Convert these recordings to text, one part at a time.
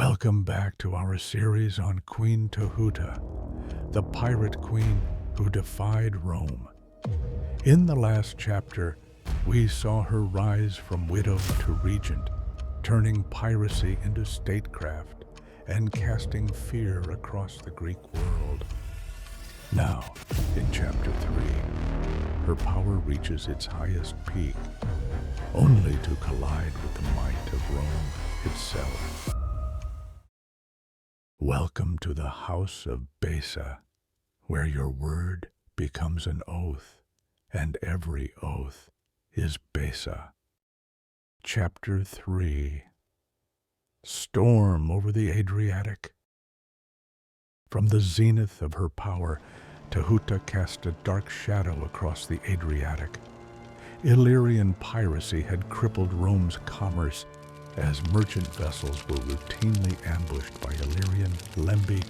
Welcome back to our series on Queen Teuta, the pirate queen who defied Rome. In the last chapter, we saw her rise from widow to regent, turning piracy into statecraft and casting fear across the Greek world. Now, in chapter 3, her power reaches its highest peak, only to collide with the might of Rome itself. Welcome to the house of Besa, where your word becomes an oath, and every oath is Besa. Chapter 3. Storm over the Adriatic. From the zenith of her power, Teuta cast a dark shadow across the Adriatic. Illyrian piracy had crippled Rome's commerce as merchant vessels were routinely ambushed by Illyrian, lembi,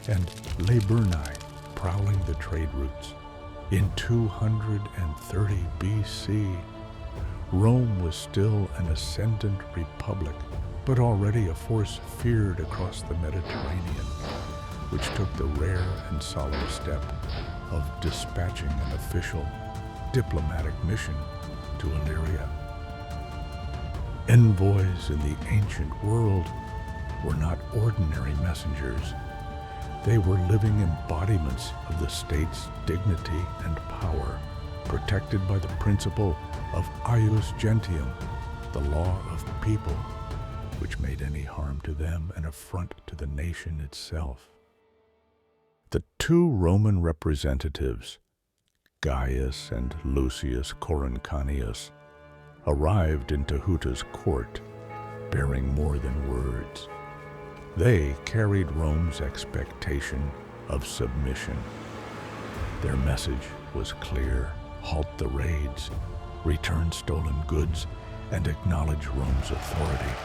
and Liburni prowling the trade routes. In 230 BC, Rome was still an ascendant republic, but already a force feared across the Mediterranean, which took the rare and solemn step of dispatching an official diplomatic mission to Illyria. Envoys in the ancient world were not ordinary messengers. They were living embodiments of the state's dignity and power, protected by the principle of ius gentium, the law of people, which made any harm to them an affront to the nation itself. The two Roman representatives, Gaius and Lucius Coruncanius, arrived in Teuta's court, bearing more than words. They carried Rome's expectation of submission. Their message was clear: halt the raids, return stolen goods, and acknowledge Rome's authority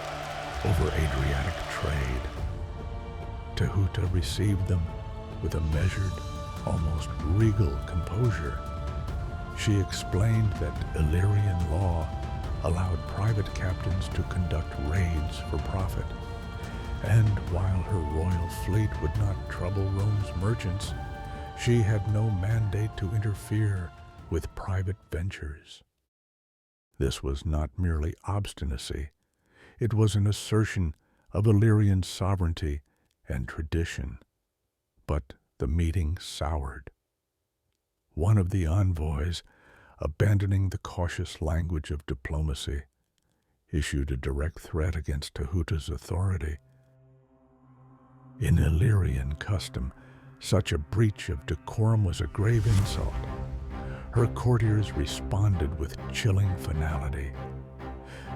over Adriatic trade. Teuta received them with a measured, almost regal composure. She explained that Illyrian law allowed private captains to conduct raids for profit, and while her royal fleet would not trouble Rome's merchants, she had no mandate to interfere with private ventures. This was not merely obstinacy, it was an assertion of Illyrian sovereignty and tradition. But the meeting soured. One of the envoys, abandoning the cautious language of diplomacy, issued a direct threat against Teuta's authority. In Illyrian custom, such a breach of decorum was a grave insult. Her courtiers responded with chilling finality.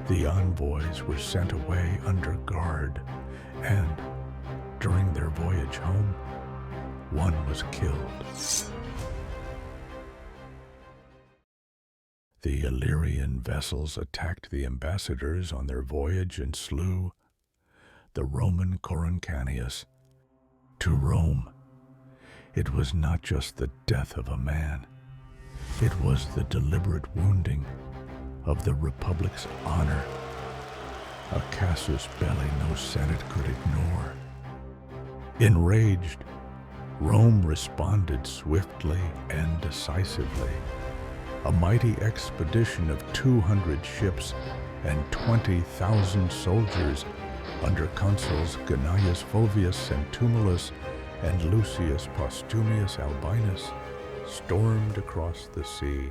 The envoys were sent away under guard, and during their voyage home, one was killed. The Illyrian vessels attacked the ambassadors on their voyage and slew the Roman Coruncanius. To Rome, it was not just the death of a man, it was the deliberate wounding of the Republic's honor, a casus belli no Senate could ignore. Enraged, Rome responded swiftly and decisively. A mighty expedition of 200 ships and 20,000 soldiers under consuls Gnaeus Fulvius Centumulus and Lucius Postumius Albinus stormed across the sea.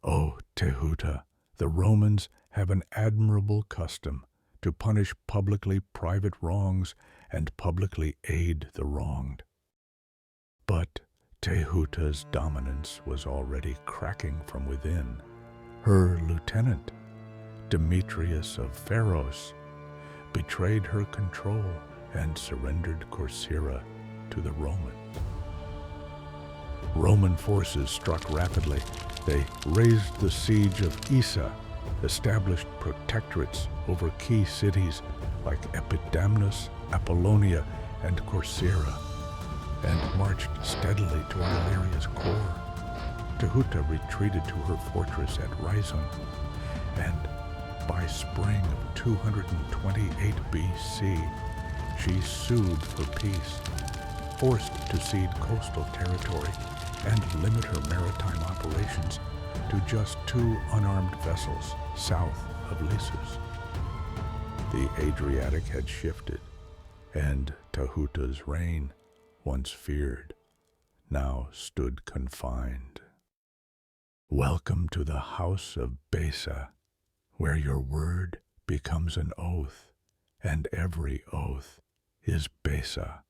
O Teuta, the Romans have an admirable custom to punish publicly private wrongs and publicly aid the wronged. But Teuta's dominance was already cracking from within. Her lieutenant, Demetrius of Pharos, betrayed her control and surrendered Corcyra to the Romans. Roman forces struck rapidly. They raised the siege of Isa, established protectorates over key cities like Epidamnus, Apollonia, and Corcyra, and marched steadily toward Illyria's core. Teuta retreated to her fortress at Rhizon, and by spring of 228 BC, she sued for peace, forced to cede coastal territory and limit her maritime operations to just 2 unarmed vessels south of Lissus. The Adriatic had shifted, and Teuta's reign, once feared, now stood confined. Welcome to the house of Besa, where your word becomes an oath, and every oath is Besa.